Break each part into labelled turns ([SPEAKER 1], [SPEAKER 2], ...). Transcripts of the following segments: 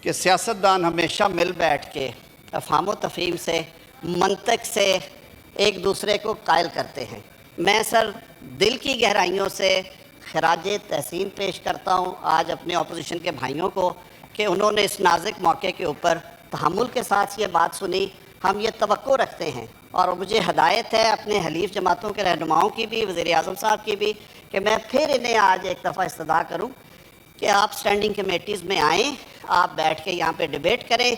[SPEAKER 1] کہ سیاستدان ہمیشہ مل بیٹھ کے افہام و تفہیم سے منطق سے ایک دوسرے کو قائل کرتے ہیں۔ میں سر دل کی گہرائیوں سے خراج تحسین پیش کرتا ہوں آج اپنے اپوزیشن کے بھائیوں کو کہ انہوں نے اس نازک موقع کے اوپر تحمل کے ساتھ یہ بات سنی۔ ہم یہ توقع رکھتے ہیں اور مجھے ہدایت ہے اپنے حلیف جماعتوں کے رہنماؤں کی بھی، وزیر اعظم صاحب کی بھی، کہ میں پھر انہیں آج ایک دفعہ استدعا کروں کہ آپ سٹینڈنگ کمیٹیز میں آئیں، آپ بیٹھ کے یہاں پہ ڈیبیٹ کریں،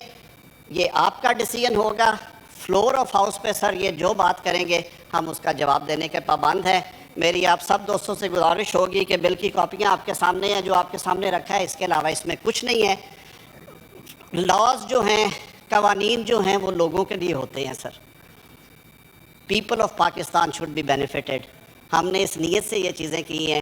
[SPEAKER 1] یہ آپ کا ڈیسیجن ہوگا۔ فلور آف ہاؤس پہ سر یہ جو بات کریں گے ہم اس کا جواب دینے کے پابند ہیں۔ میری آپ سب دوستوں سے گزارش ہوگی کہ بل کی کاپیاں آپ کے سامنے ہیں، جو آپ کے سامنے رکھا ہے، اس کے علاوہ اس میں کچھ نہیں ہے۔ لاز جو ہیں، قوانین جو ہیں، وہ لوگوں کے لیے ہوتے ہیں sir. People of Pakistan should be benefited. ہم نے اس نیت سے یہ چیزیں کی ہیں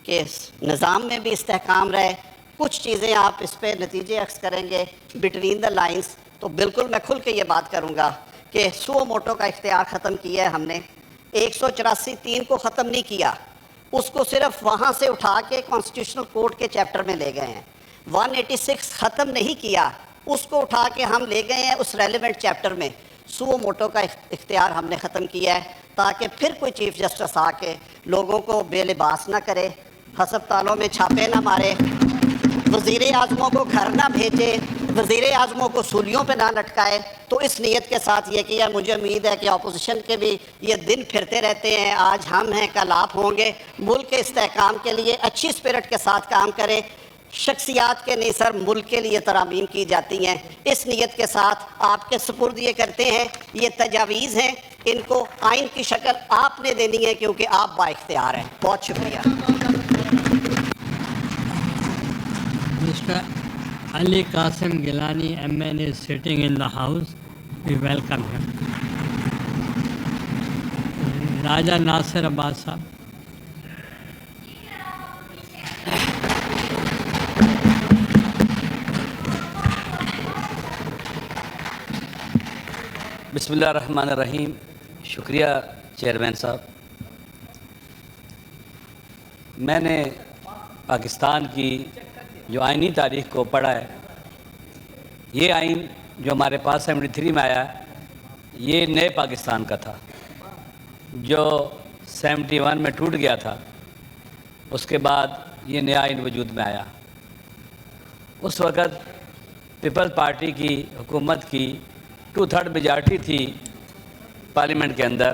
[SPEAKER 1] کہ نظام میں بھی استحکام رہے۔ کچھ چیزیں آپ اس پہ نتیجے عکس کریں گے بٹوین دا لائنز، تو بالکل میں کھل کے یہ بات کروں گا کہ سو موٹو کا اختیار ختم کیا ہے ہم نے۔ 184(3) کو ختم نہیں کیا، اس کو صرف وہاں سے اٹھا کے کانسٹیٹیوشنل کورٹ کے چیپٹر میں لے گئے ہیں۔ 186 ختم نہیں کیا، اس کو اٹھا کے ہم لے گئے ہیں اس ریلیونٹ چیپٹر میں۔ سو موٹو کا اختیار ہم نے ختم کیا ہے تاکہ پھر کوئی چیف جسٹس آ کے لوگوں کو بے لباس نہ کرے، ہسپتالوں میں چھاپے نہ مارے، وزیر اعظموں کو گھر نہ بھیجے، وزیر اعظموں کو سولیوں پہ نہ لٹکائے۔ تو اس نیت کے ساتھ یہ کیا۔ مجھے امید ہے کہ اپوزیشن کے بھی یہ دن پھرتے رہتے ہیں، آج ہم ہیں کل آپ ہوں گے۔ ملک کے استحکام کے لیے اچھی اسپرٹ کے ساتھ کام کریں، شخصیات کے نہیں سر ملک کے لیے ترامیم کی جاتی ہیں۔ اس نیت کے ساتھ آپ کے سپرد یہ کرتے ہیں، یہ تجاویز ہیں، ان کو آئین کی شکل آپ نے دینی ہے کیونکہ آپ با اختیار ہیں۔ بہت شکریہ۔
[SPEAKER 2] Mr. Ali Qasim Gilani, MN, is sitting in the house. We welcome him. Raja Nasir Abbas sahab.
[SPEAKER 3] بسم اللہ الرحمن الرحیم۔ شکریہ چیئرمین صاحب۔ میں نے پاکستان کی جو آئینی تاریخ کو پڑھا ہے، یہ آئین جو ہمارے پاس 73 میں آیا یہ نئے پاکستان کا تھا، جو 71 میں ٹوٹ گیا تھا۔ اس کے بعد یہ نیا آئین وجود میں آیا۔ اس وقت پیپلز پارٹی کی حکومت کی 2/3 میجارٹی تھی پارلیمنٹ کے اندر،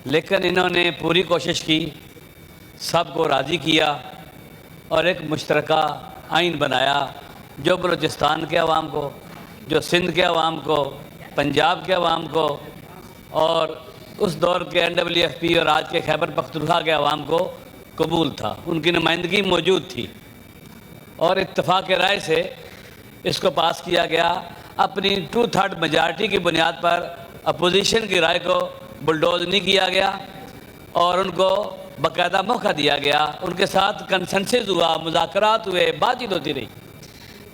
[SPEAKER 3] لیکن انہوں نے پوری کوشش کی، سب کو راضی کیا اور ایک مشترکہ آئین بنایا جو بلوچستان کے عوام کو، جو سندھ کے عوام کو، پنجاب کے عوام کو اور اس دور کے NWFP اور آج کے خیبر پختونخوا کے عوام کو قبول تھا، ان کی نمائندگی موجود تھی اور اتفاق رائے سے اس کو پاس کیا گیا۔ اپنی 2/3 میجارٹی کی بنیاد پر اپوزیشن کی رائے کو بلڈوز نہیں کیا گیا اور ان کو باقاعدہ موقع دیا گیا، ان کے ساتھ کنسنسس ہوا، مذاکرات ہوئے، بات چیت ہوتی رہی۔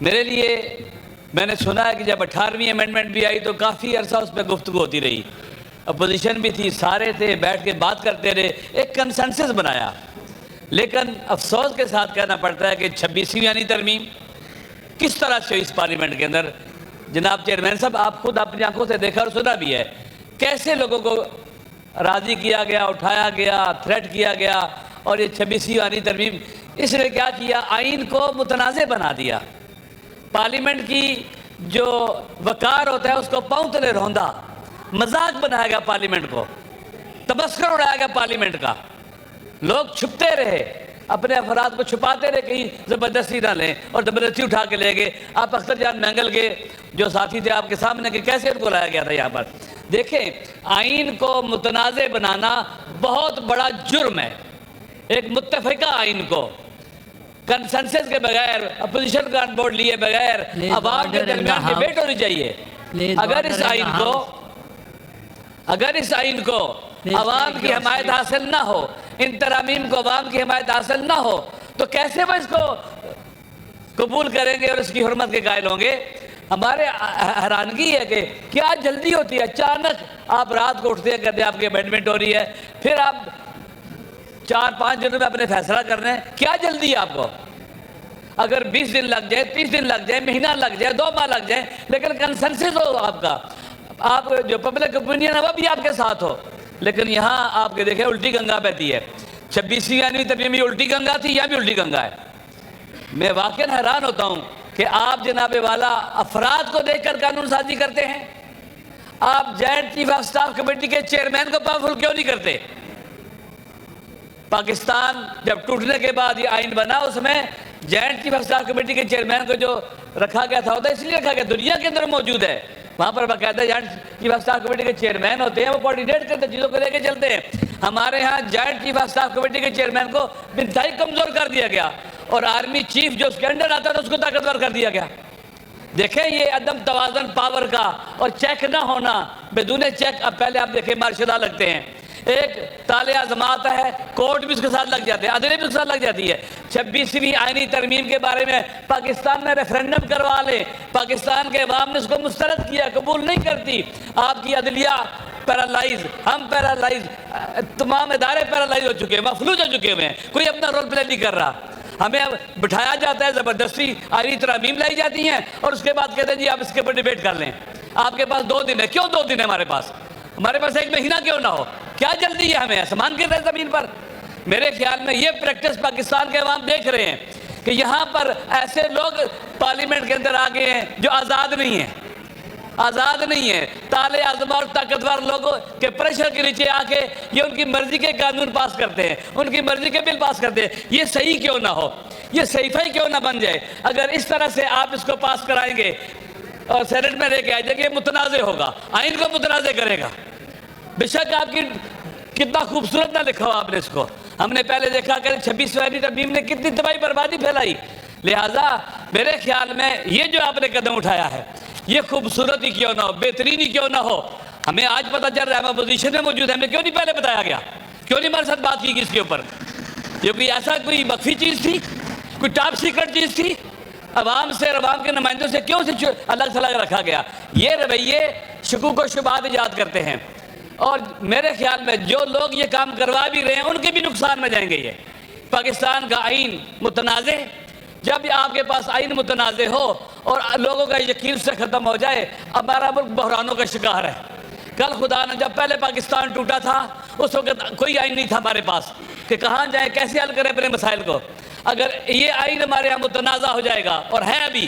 [SPEAKER 3] میرے لیے میں نے سنا ہے کہ جب 18ویں امینڈمنٹ بھی آئی تو کافی عرصہ اس پہ گفتگو ہوتی رہی، اپوزیشن بھی تھی، سارے تھے، بیٹھ کے بات کرتے رہے، ایک کنسنسس بنایا۔ لیکن افسوس کے ساتھ کہنا پڑتا ہے کہ 26ویں یعنی ترمیم کس طرح سے اس پارلیمنٹ کے اندر، جناب چیئرمین صاحب آپ خود اپنی آنکھوں سے دیکھا اور سنا بھی ہے، کیسے لوگوں کو راضی کیا گیا، اٹھایا گیا، تھریٹ کیا گیا، اور یہ 26ویں یعنی ترمیم اس نے کیا کیا، آئین کو متنازع بنا دیا۔ پارلیمنٹ کی جو وقار ہوتا ہے اس کو پاؤں تلے روندا، مذاق بنایا گیا پارلیمنٹ کو، تمسخر اڑایا گیا پارلیمنٹ کا۔ لوگ چھپتے رہے، اپنے افراد کو چھپاتے رہے، کہیں زبردستی نہ لیں، اور زبردستی اٹھا کے لے گئے۔ آپ اختر جان مینگل کے جو ساتھی تھے آپ کے سامنے کہ کیسے ان کو لایا گیا تھا یہاں پر۔ دیکھیں، آئین کو متنازع بنانا بہت بڑا جرم ہے۔ ایک متفقہ آئین کو کنسنسس کے بغیر، اپوزیشن کا بورڈ لیے بغیر عوام کے درمیان ڈیبیٹ ہونی چاہیے۔ اگر اس آئین کو عوام کی حمایت حاصل نہ ہو، ان ترامیم کو عوام کی حمایت حاصل نہ ہو، تو کیسے وہ اس کو قبول کریں گے اور اس کی حرمت کے قائل ہوں گے؟ ہمارے حیرانگی ہے کہ کیا جلدی ہوتی ہے، اچانک آپ رات کو اٹھتے ہیں، کہتے ہیں آپ کی امینڈمنٹ ہو رہی ہے، پھر آپ 4-5 دنوں میں اپنے فیصلہ کرنے ہیں، کیا جلدی ہے آپ کو؟ اگر 20 دن لگ جائے، 30 دن لگ جائے، مہینہ لگ جائے، 2 ماہ لگ جائے، لیکن کنسنسس ہو آپ کا، آپ جو پبلک اوپینین ہے وہ بھی آپ کے ساتھ ہو. لیکن یہاں آپ کے دیکھیں الٹی گنگا بہتی ہے. 26ویں آئینی ترمیم میں الٹی گنگا تھی، یہاں بھی الٹی گنگا ہے. میں واقعاً حیران ہوتا ہوں کہ آپ جناب والا افراد کو دیکھ کر قانون سازی کرتے ہیں. آپ joint chief of staff committee کے چیئرمین کو پاورفل کیوں نہیں کرتے؟ پاکستان جب ٹوٹنے کے بعد یہ آئین بنا، اس میں joint chief of staff committee کے چیئرمین کو جو رکھا گیا تھا، ہوتا ہے اس لیے رکھا گیا، دنیا کے اندر موجود ہے. وہاں پر باقاعدہ joint chief of staff committee کے چیئرمین ہوتے ہیں، وہ کوارڈینیٹ کرتے ہیں، چیزوں کو لے کے چلتے ہیں. ہمارے ہاں joint chief of staff committee کے چیئرمین کو انتہائی کمزور کر دیا گیا، اور آرمی چیف جو اس کے انڈر آتا تھا اس کو طاقتور کر دیا گیا. دیکھیں یہ عدم توازن پاور کا اور چیک نہ ہونا، بدون چیک. اب پہلے آپ دیکھیں مارشل لا لگتے ہیں، ایک تالے آزمات ہے، کورٹ بھی اس کے ساتھ لگ جاتے ہیں، عدلیہ بھی اس کے ساتھ لگ جاتی ہے. 26ویں آئینی ترمیم کے بارے میں پاکستان میں ریفرینڈم کروا لیں، پاکستان کے عوام نے اس کو مسترد کیا، قبول نہیں کرتی. آپ کی عدلیہ پیرالائز، ہم پیرالائز، تمام ادارے پیرالائز ہو چکے ہیں، مفلوج ہو چکے ہیں، کوئی اپنا رول پلے نہیں کر رہا. ہمیں بٹھایا جاتا ہے، زبردستی آئینی ترامیم لائی جاتی ہیں، اور اس کے بعد کہتے ہیں جی آپ اس کے اوپر ڈیبیٹ کر لیں. آپ کے پاس 2 دن ہے. کیوں 2 دن ہے ہمارے پاس 1 مہینہ کیوں نہ ہو؟ کیا جلدی ہے ہمیں؟ آسمان گر رہے زمین پر. میرے خیال میں یہ پریکٹس پاکستان کے عوام دیکھ رہے ہیں کہ یہاں پر ایسے لوگ پارلیمنٹ کے اندر آ گئے ہیں جو آزاد نہیں ہیں، آزاد نہیں ہیں. تالے اعظم اور طاقتور لوگوں کے پریشر کے نیچے آ کے یہ ان کی مرضی کے قانون پاس کرتے ہیں، ان کی مرضی کے بل پاس کرتے ہیں. یہ صحیح کیوں نہ ہو؟ یہ صحیفہ ہی کیوں نہ بن جائے؟ اگر اس طرح سے آپ اس کو پاس کرائیں گے اور سینٹ میں لے کے آئے جائیں گے، یہ متنازع ہوگا، آئین کو متنازع کرے گا. بے شک آپ کی کتنا خوبصورت نہ لکھا ہو آپ نے اس کو. ہم نے پہلے دیکھا کہ 26ویں آئینی ترمیم نے کتنی تباہی بربادی پھیلائی. لہٰذا میرے خیال میں یہ جو آپ نے قدم اٹھایا ہے، یہ خوبصورت ہی کیوں نہ ہو، بہترین ہی کیوں نہ ہو، ہمیں آج پتہ چل رہا ہے، ہم اپوزیشن میں موجود ہیں، ہمیں کیوں نہیں پہلے بتایا گیا؟ کیوں نہیں ہمارے ساتھ بات کی اس کے اوپر؟ یہ کوئی ایسا کوئی مخفی چیز تھی، کوئی ٹاپ سیکرٹ چیز تھی؟ عوام سے اور عوام کے نمائندوں سے کیوں سے الگ تھلگ رکھا گیا؟ یہ رویے شکوک و شبہات ایجاد کرتے ہیں، اور میرے خیال میں جو لوگ یہ کام کروا بھی رہے ہیں ان کے بھی نقصان میں جائیں گے. یہ پاکستان کا آئین متنازع، جب آپ کے پاس آئین متنازع ہو اور لوگوں کا یقین سے ختم ہو جائے، ہمارا ملک بحرانوں کا شکار ہے. کل خدا نے جب پہلے پاکستان ٹوٹا تھا، اس وقت کوئی آئین نہیں تھا ہمارے پاس کہ کہاں جائیں، کیسے حل کریں اپنے مسائل کو. اگر یہ آئین ہمارے یہاں متنازع ہو جائے گا، اور ہے ابھی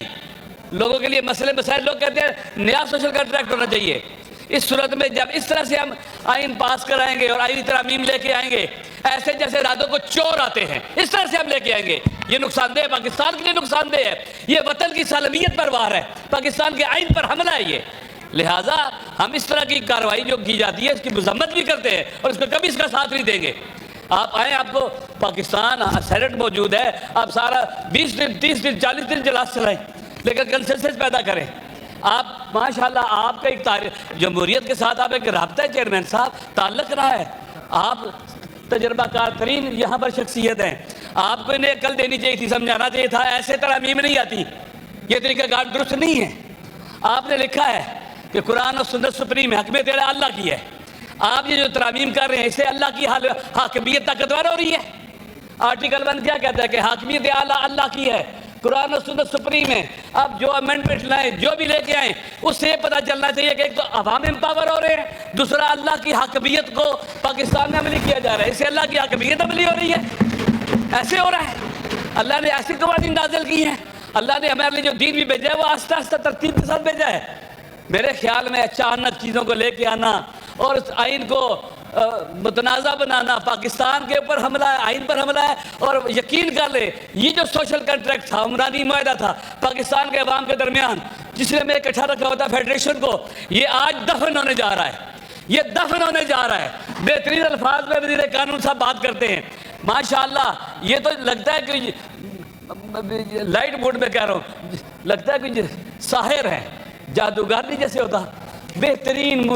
[SPEAKER 3] لوگوں کے لیے مسئلے مسائل، لوگ کہتے ہیں نیا سوشل کنٹریکٹ ہونا چاہیے. اس صورت میں جب اس طرح سے ہم آئین پاس کرائیں گے اور آئینی ترامیم لے کے آئیں گے، ایسے جیسے راتوں کو چور آتے ہیں، اس طرح سے ہم لے کے آئیں گے، یہ نقصان دہ ہے، پاکستان کے لیے نقصان دہ ہے، یہ وطن کی سالمیت پر وار ہے، پاکستان کے آئین پر حملہ ہے یہ. لہٰذا ہم اس طرح کی کارروائی جو کی جاتی ہے اس کی مذمت بھی کرتے ہیں، اور اس کو کبھی اس کا ساتھ نہیں دیں گے. آپ آئیں، آپ کو پاکستان سینٹ موجود ہے، آپ سارا 20 دن 30 دن 40 دن اجلاس چلائیں، لیکن کنسنسس پیدا کریں. آپ ماشاءاللہ آپ کا ایک جمہوریت کے ساتھ آپ ایک رابطہ ہے چیئرمین صاحب، تعلق رہا ہے، آپ تجربہ کار ترین یہاں پر شخصیت ہیں. آپ کو انہیں عقل دینی چاہیے تھی، سمجھانا چاہیے تھا. ایسے ترامیم نہیں آتی، یہ طریقہ کار درست نہیں ہے. آپ نے لکھا ہے کہ قرآن اور سنت سپریم ہے، حکمیت اعلیٰ اللہ کی ہے. آپ یہ جو ترامیم کر رہے ہیں، اس سے اللہ کی حاکمیت طاقتور ہو رہی ہے. آرٹیکل 1 کیا کہتا ہے کہ حاکمیت اعلیٰ اللہ کی ہے، قرآن و سنت سپریم ہے. اب جو امینڈمنٹ لائیں، جو بھی لے کے آئیں، اس سے یہ پتہ چلنا چاہیے کہ ایک تو عوام امپاور ہو رہے ہیں، دوسرا اللہ کی حاکمیت کو پاکستان میں عملی کیا جا رہا ہے، اس سے اللہ کی حاکمیت عملی ہو رہی ہے. ایسے ہو رہا ہے. اللہ نے ایسی قوانین نازل کی ہیں، اللہ نے ہمارے لیے جو دین بھی بھیجا ہے وہ آہستہ آہستہ ترتیب کے ساتھ بھیجا ہے. میرے خیال میں اچانک چیزوں کو لے کے آنا اور اس آئین کو متنازع بنانا، پاکستان کے اوپر حملہ ہے، آئین پر حملہ ہے. اور یقین کر لے، یہ جو سوشل کنٹریکٹ تھا، عمرانی معاہدہ تھا پاکستان کے عوام کے درمیان، جس نے میں اکٹھا رکھا ہوتا فیڈریشن کو، یہ آج دفن ہونے جا رہا ہے، یہ دفن ہونے جا رہا ہے. بہترین الفاظ میں وزیر قانون صاحب بات کرتے ہیں، ماشاءاللہ. یہ تو لگتا ہے کہ لائٹ موڈ میں کہہ رہا ہوں، لگتا ہے کہ ساحر ہیں، جادوگر نہیں جیسے ہوتا. بہترین،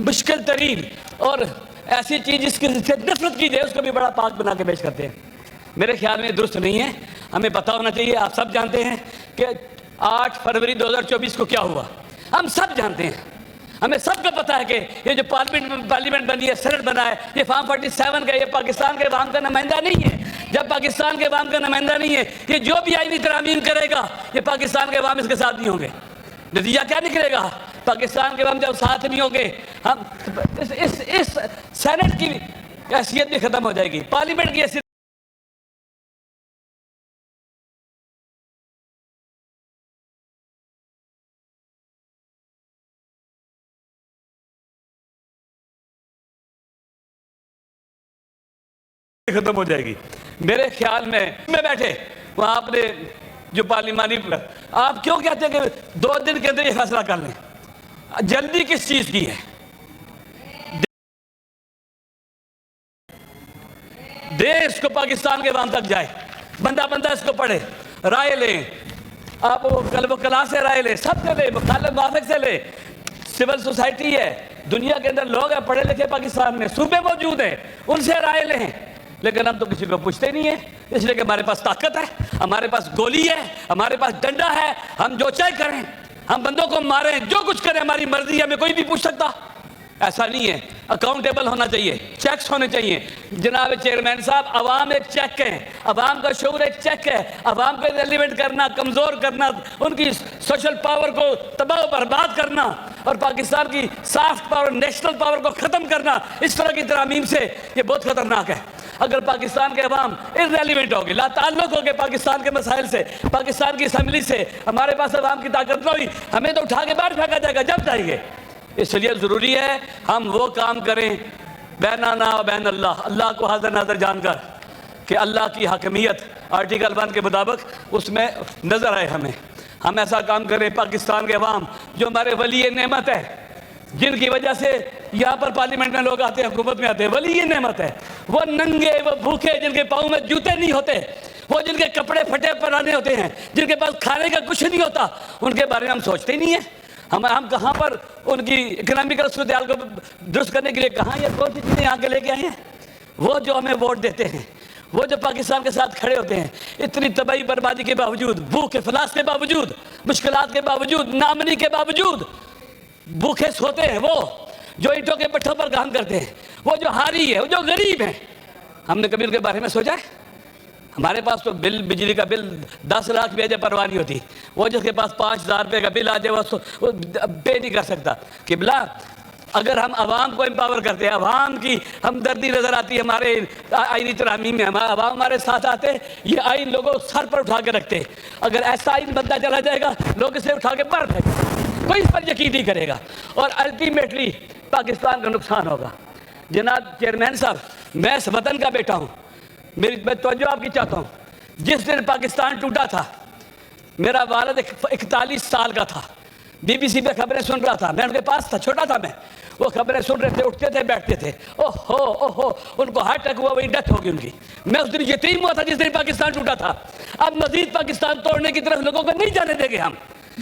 [SPEAKER 3] مشکل ترین اور ایسی چیز جس کی نفرت کی جائے اس کو بھی بڑا پاک بنا کے پیش کرتے ہیں. میرے خیال میں درست نہیں ہے. ہمیں پتہ ہونا چاہیے، آپ سب جانتے ہیں کہ 8 فروری 2024 کو کیا ہوا، ہم سب جانتے ہیں. ہمیں سب کو پتہ ہے کہ یہ جو پارلیمنٹ بنی ہے، سینٹ بنا ہے، یہ فارم 47 کا، یہ پاکستان کے عوام کا نمائندہ نہیں ہے. جب پاکستان کے عوام کا نمائندہ نہیں ہے، یہ جو بھی آئینی ترامیم کرے گا یہ پاکستان کے عوام اس کے ساتھ نہیں ہوں گے۔ نتیجہ کیا نکلے گا؟ پاکستان کے عوام جب ساتھ نہیں ہوں گے، ہم اس سینٹ کی حیثیت بھی ختم ہو جائے گی، پارلیمنٹ کی حیثیت ختم ہو جائے گی۔ میرے خیال میں بیٹھے وہاں آپ نے جو پارلیمانی، آپ کیوں کہتے ہیں کہ 2 دن کے اندر یہ فیصلہ کر لیں؟ جلدی کس چیز کی ہے؟ دے اس کو پاکستان کے عوام تک جائے، بندہ اس کو پڑھے، رائے لیں، آپ وہ کلا سے رائے لیں، سب سے لیں، مخالف موافق سے لیں۔ سول سوسائٹی ہے، دنیا کے اندر لوگ ہیں پڑھے لکھے پاکستان میں، صوبے موجود ہیں، ان سے رائے لیں۔ لیکن ہم تو کسی کو پوچھتے نہیں ہیں، اس لیے کہ ہمارے پاس طاقت ہے، ہمارے پاس گولی ہے، ہمارے پاس ڈنڈا ہے، ہم جو چاہے کریں، ہم بندوں کو ماریں، جو کچھ کریں ہماری مرضی ہے، ہمیں کوئی بھی پوچھ سکتا۔ ایسا نہیں ہے، اکاؤنٹیبل ہونا چاہیے، چیکس ہونے چاہیے۔ جناب چیئرمین صاحب، عوام ایک چیک ہے، عوام کا شعور ایک چیک ہے، عوام کو ریلیونٹ کرنا، کمزور کرنا، ان کی سوشل پاور کو تباہ و برباد کرنا اور پاکستان کی سافٹ پاور، نیشنل پاور کو ختم کرنا، اس طرح کی ترامیم سے یہ بہت خطرناک ہے۔ اگر پاکستان کے عوام ارریلیونٹ ہوگے، لا تعلق ہوگے پاکستان کے مسائل سے، پاکستان کی اسمبلی سے، ہمارے پاس عوام کی طاقت نہ ہوئی، ہمیں تو اٹھا کے باہر پھینکا جائے گا جب چاہیے۔ اس لیے ضروری ہے ہم وہ کام کریں بیننا و بین اللہ، اللہ کو حاضر ناظر جان کر کہ اللہ کی حاکمیت آرٹیکل 1 کے مطابق اس میں نظر آئے ہمیں۔ ہم ایسا کام کریں، پاکستان کے عوام جو ہمارے ولی نعمت ہے، جن کی وجہ سے یہاں پر پارلیمنٹ میں لوگ آتے ہیں، حکومت میں آتے ہیں، ولی نعمت ہے، وہ ننگے، وہ بھوکے، جن کے پاؤں میں جوتے نہیں ہوتے، وہ جن کے کپڑے پھٹے پرانے ہوتے ہیں، جن کے پاس کھانے کا کچھ نہیں ہوتا، ان کے بارے میں ہم سوچتے ہی نہیں ہیں۔ ہم کہاں پر ان کی اکنامکل صورتحال کو درست کرنے کے لیے کہاں یہ کون سی چیزیں یہاں کے لے کے آئے ہیں؟ وہ جو ہمیں ووٹ دیتے ہیں، وہ جو پاکستان کے ساتھ کھڑے ہوتے ہیں، اتنی تباہی بربادی کے باوجود، بھوک افلاس کے باوجود، مشکلات کے باوجود، نامنی کے باوجود بھوکے سوتے ہیں، وہ جو اینٹوں کے پٹھوں پر کام کرتے ہیں، وہ جو ہاری ہے، وہ جو غریب ہیں، ہم نے کبھی ان کے بارے میں سوچا ہے؟ ہمارے پاس تو بجلی کا بل 10 لاکھ بھی آ جائے پرواہ نہیں ہوتی، وہ جس کے پاس 5,000 روپے کا بل آ جائے وہ پے نہیں کر سکتا۔ قبلہ، اگر ہم عوام کو امپاور کرتے ہیں، عوام کی ہمدردی نظر آتی ہے ہمارے آئینی ترامیم میں، عوام ہمارے ساتھ آتے ہیں، یہ آئین لوگوں سر پر اٹھا کے رکھتے ہیں۔ اگر ایسا آئین بنتا چلا جائے گا، لوگ اسے اٹھا کے باہر پھینکیں، کوئی اس پر یقین نہیں کرے گا اور الٹیمیٹلی پاکستان کا نقصان ہوگا۔ جناب چیئرمین صاحب، میں اس وطن کا بیٹا ہوں، میں توجہ آپ کی چاہتا ہوں۔ جس دن پاکستان ٹوٹا تھا، میرا والد 41 سال کا تھا، BBC پہ خبریں سن رہا تھا، میں ان کے پاس تھا، چھوٹا تھا میں، وہ خبریں سن رہے تھے، اٹھتے تھے، بیٹھتے تھے، اوہو ان کو ہارٹ اٹیک ہوا، وہی ڈیتھ ہوگی ان کی۔ میں اس دن یتیم ہوا تھا جس دن پاکستان ٹوٹا تھا۔ اب مزید پاکستان توڑنے کی طرف لوگوں کو نہیں جانے دیں گے ہم۔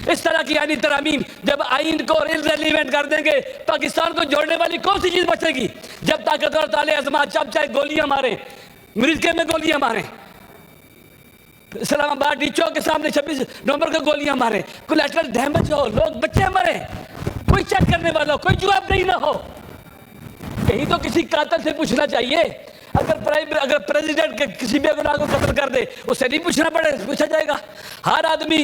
[SPEAKER 3] اس طرح کی آئینی ترامیم جب آئین کو ارریلیونٹ کر دیں گے، پاکستان کو جوڑنے والی کون سی چیز بچے گی؟ جب طاقتور تالے ازمات جب چاہے گولیاں ماریں، امریکہ میں گولیاں ماریں، اسلام آباد ڈی چوک کے سامنے 26 نومبر کو گولیاں ماریں، کولیٹرل ڈیمیج ہو، لوگ بچے مریں، کوئی چیک کرنے والا ہو، کوئی جواب نہیں نہ ہو۔ یہی تو کسی قاتل سے پوچھنا چاہیے۔ اگر پریزیڈنٹ کے کسی بے گناہ کو قتل کر دے، اس سے نہیں پوچھا جائے گا۔ ہر آدمی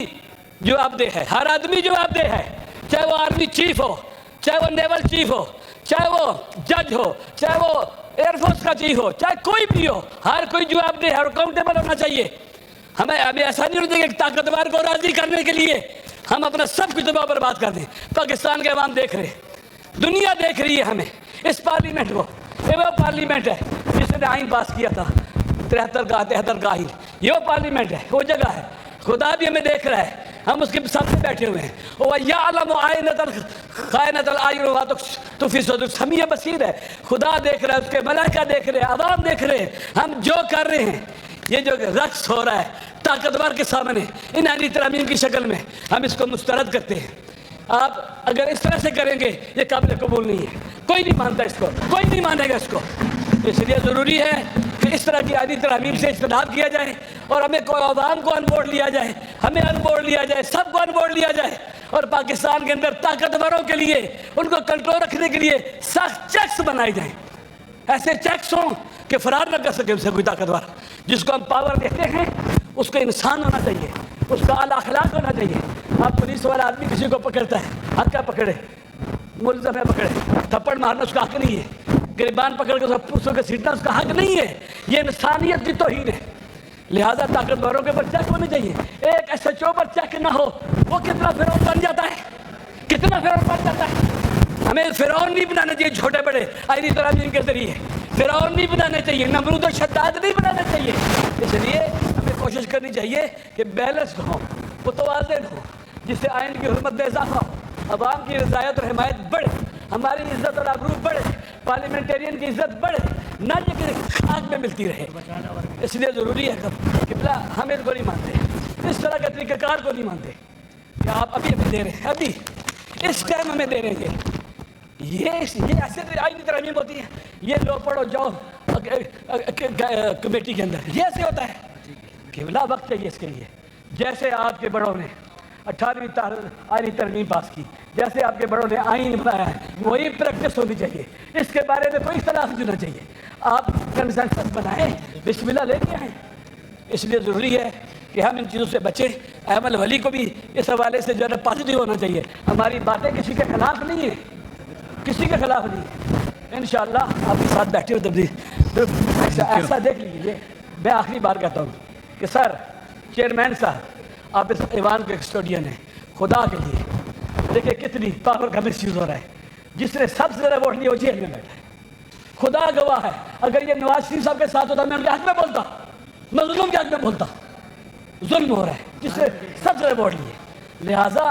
[SPEAKER 3] جواب دہ ہے، ہر آدمی جواب دہ ہے، چاہے وہ آرمی چیف ہو، چاہے وہ نیول چیف ہو، چاہے وہ جج ہو، چاہے وہ ایئر فورس کا چیف ہو، چاہے کوئی بھی ہو، ہر کوئی جواب دہ اور اکاؤنٹیبل ہونا چاہیے۔ ہمیں ایسا نہیں ہونا چاہیے کہ طاقتور کو راضی کرنے کے لیے ہم اپنا سب کچھ تباہ برباد کر دیں۔ پاکستان کے عوام دیکھ رہے ہیں، دنیا دیکھ رہی ہے ہمیں، اس پارلیمنٹ کو۔ یہ وہ پارلیمنٹ ہے جس نے آئین پاس کیا تھا 73 کا آئین، یہ وہ پارلیمنٹ ہے، وہ جگہ ہے۔ خدا بھی ہمیں دیکھ رہا ہے، ہم اس کے سامنے بیٹھے ہوئے ہیں۔ وَيَعْلَمُ خَائِنَةَ الْأَعْيُنِ وَمَا تُخْفِي الصُّدُورُ، سمیع بصیر ہے، خدا دیکھ رہا ہے، اس کے ملائکہ دیکھ رہے ہیں، عوام دیکھ رہے ہیں، ہم جو کر رہے ہیں، یہ جو رقص ہو رہا ہے طاقتور کے سامنے ان آئینی ترامیم کی شکل میں، ہم اس کو مسترد کرتے ہیں۔ آپ اگر اس طرح سے کریں گے، یہ قابل قبول نہیں ہے، کوئی نہیں مانتا اس کو، کوئی نہیں مانے گا اس کو۔ اس لیے ضروری ہے کہ اس طرح کی آئینی ترامیم سے اجتناب کیا جائے اور ہمیں عوام کو ان بورڈ لیا جائے، ہمیں ان بورڈ لیا جائے، سب کو ان بورڈ لیا جائے، اور پاکستان کے اندر طاقتوروں کے لیے، ان کو کنٹرول رکھنے کے لیے سخت چیکس بنائے جائیں، ایسے چیکس ہوں کہ فرار نہ کر سکے ان سے کوئی طاقتور۔ جس کو ہم پاور دیتے ہیں اس کو انسان ہونا چاہیے، اس کا اعلیٰ اخلاق ہونا چاہیے۔ اب پولیس والا آدمی کسی کو پکڑتا ہے، حق کا پکڑے، ملزم ہے پکڑے، تھپڑ مارنا اس کا حق نہیں ہے، گریبان پکڑ کے اس کو سیٹنا اس کا حق نہیں ہے، یہ انسانیت کی توہین ہے۔ لہٰذا طاقتوروں کے اوپر چیک ہونے چاہیے، ایک ایس ایچ او پر چیک نہ ہو وہ کتنا فرعون بن جاتا ہے، کتنا فرعون بن جاتا ہے۔ ہمیں فرعون نہیں بنانا چاہیے چھوٹے بڑے آئینی ترامیم کے ذریعے، فرعون نہیں بنانا چاہیے، نمرود و شداد نہیں بنانا چاہیے۔ اس لیے ہمیں کوشش کرنی چاہیے کہ بیلنسڈ ہوں، متوازن ہوں، جس سے آئین کی حرمت میں اضافہ ہو، عوام کی رضایت اور حمایت بڑھے، ہماری عزت اور آبرو بڑھے، پارلیمنٹرین کی عزت بڑھے، نہ یہ کہ خاک میں ملتی رہے۔ اس لیے ضروری ہے کہ ہم اس کو نہیں مانتے، اس طرح کے طریقہ کار کو نہیں مانتے کہ آپ ابھی دے رہے ہیں، ابھی اس ٹائم ہمیں دے رہے ہیں۔ یہ ایسے آئینی ترمیم ہوتی ہے، یہ لو پڑھو جاؤ کمیٹی کے اندر، یہ ایسے ہوتا ہے کہ بلا وقت چاہیے اس کے لیے۔ جیسے آپ کے بڑوں نے 18ویں آئینی ترمیم پاس کی، جیسے آپ کے بڑوں نے آئین بنایا ہے، وہی پریکٹس ہونی چاہیے، اس کے بارے میں کوئی اختلاف نہیں ہونا چاہیے۔ آپ کنسنسس بنائیں، بسم اللہ لے کے آئیں۔ اس لیے ضروری ہے کہ ہم ان چیزوں سے بچیں۔ احمد ولی کو بھی اس حوالے سے جو ہے پازیٹیو ہونا چاہیے، ہماری باتیں کسی کے خلاف نہیں ہیں، کسی کے خلاف نہیں ہے۔ انشاءاللہ آپ کے ساتھ بیٹھے ہو تبدیل ایسا دیکھ لیجیے۔ میں آخری بار کہتا ہوں کہ سر چیئرمین صاحب آپ اس ایوان کے کسٹوڈین ہیں، خدا کے لیے دیکھیں کتنی پاور کا مس یوز ہو رہا ہے۔ جس نے سب سے زیادہ ووٹ لیے وہ جیل میں بیٹھا ہے، خدا گواہ ہے۔ اگر یہ نواز شریف صاحب کے ساتھ ہوتا میں ان کے حق میں بولتا، مظلوم کے حق میں بولتا۔ ظلم ہو رہا ہے جس نے سب سے زیادہ ووٹ لیے، لہٰذا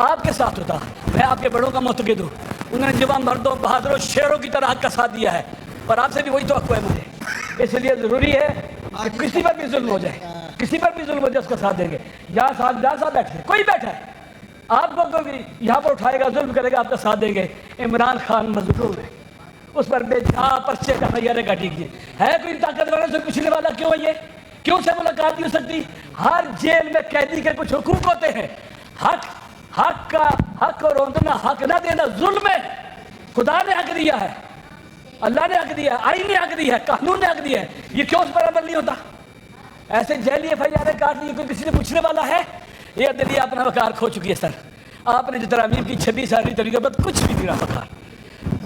[SPEAKER 3] آپ کے ساتھ ہوتا۔ میں آپ کے بڑوں کا معتقد ہوں، انہوں نے جوان مردوں بہادروں شیروں کی طرح حق کا ساتھ دیا ہے، اور آپ سے بھی وہی توقع ہے مجھے۔ اس لیے ضروری ہے کہ کسی پر بھی ظلم ہو جائے، کسی پر بھی ظلم ہو جائے اس کا ساتھ دیں گے۔ یہاں صاحب بیٹھے ہیں، کوئی بیٹھا ہے، آپ کو کوئی یہاں پر اٹھائے گا ظلم کرے گا آپ کا ساتھ دیں گے۔ عمران خان مظلوم ہے، اس پر بے جا پرچے کا خیارے کاٹی گئی ہے، کوئی طاقت والوں سے پوچھنے والا کیوں ہے؟ یہ کیوں سے ملاقات نہیں ہو سکتی؟ ہر جیل میں قیدی کے کچھ حقوق ہوتے ہیں، حق کو روندنا، حق نہ دینا ظلم ہے۔ خدا نے حق دیا ہے، اللہ نے حق دیا ہے، آئین نے حق دیا ہے، قانون نے حق دیا ہے، یہ کیوں اس پر عمل نہیں ہوتا؟ ایسے جیلی خیارے کاٹ لی، کوئی کسی سے پوچھنے والا ہے؟ یہ عدلیہ اپنا وقار کھو چکی ہے سر۔ آپ نے جو ترامیم کی 26 سال طریقے پر کچھ بھی نہیں رہا وقار،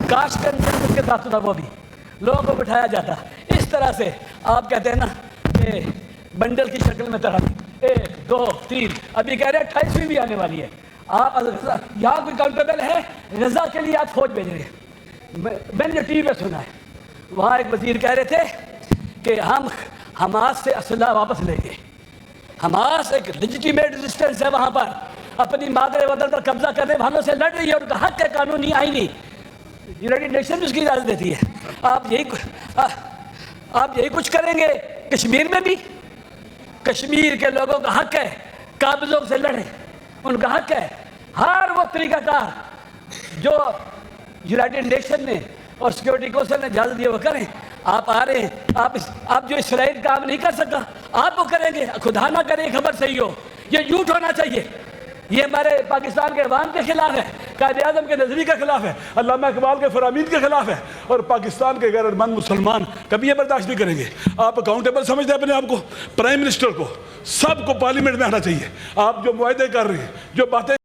[SPEAKER 3] کاش کنسنسس کے ساتھ ہوتا، وہ بھی لوگوں کو بٹھایا جاتا۔ اس طرح سے آپ کہتے ہیں نا کہ بنڈل کی شکل میں ترامیم 1 2 3، ابھی کہہ رہے ہیں 28ویں بھی آنے والی ہے۔ آپ یہاں کوئی کاؤنٹیبل ہے؟ غزہ کے لیے آپ فوج بھیج رہے ہیں۔ میں نے ٹی وی پہ سنا ہے، وہاں ایک وزیر کہہ رہے تھے کہ ہم حماس سے اسلحہ واپس لیں گے۔ حماس ایک لیجیٹیمیٹ ریزسٹنس ہے، وہاں پر اپنی مادر وطن پر قبضہ کرنے والوں سے لڑ رہی ہے، ان کا حق ہے قانونی آئینی، یونائٹڈ نیشن اس کی اجازت دیتی ہے۔ آپ یہی کچھ کریں گے کشمیر میں بھی؟ کشمیر کے لوگوں کا حق ہے قابضوں سے لڑیں، ان کا حق ہے۔ ہر وہ طریقہ کار جو یونائٹڈ نیشن نے اور سیکورٹی کونسل نے اجازت دی وہ کریں۔ آپ آ رہے ہیں، آپ جو اسرائیل کام نہیں کر سکتا آپ وہ کریں گے، خدا نہ کرے خبر صحیح ہو، یہ جھوٹ ہونا چاہیے۔ یہ ہمارے پاکستان کے عوام کے خلاف ہے، قائد اعظم کے نظریے کے خلاف ہے، علامہ اقبال کے فرامین کے خلاف ہے، اور پاکستان کے غیرت مند مسلمان کبھی یہ برداشت نہیں کریں گے۔ آپ اکاؤنٹیبل سمجھتے ہیں اپنے آپ کو، پرائم منسٹر کو، سب کو پارلیمنٹ میں آنا چاہیے۔ آپ جو معاہدے کر رہے ہیں، جو باتیں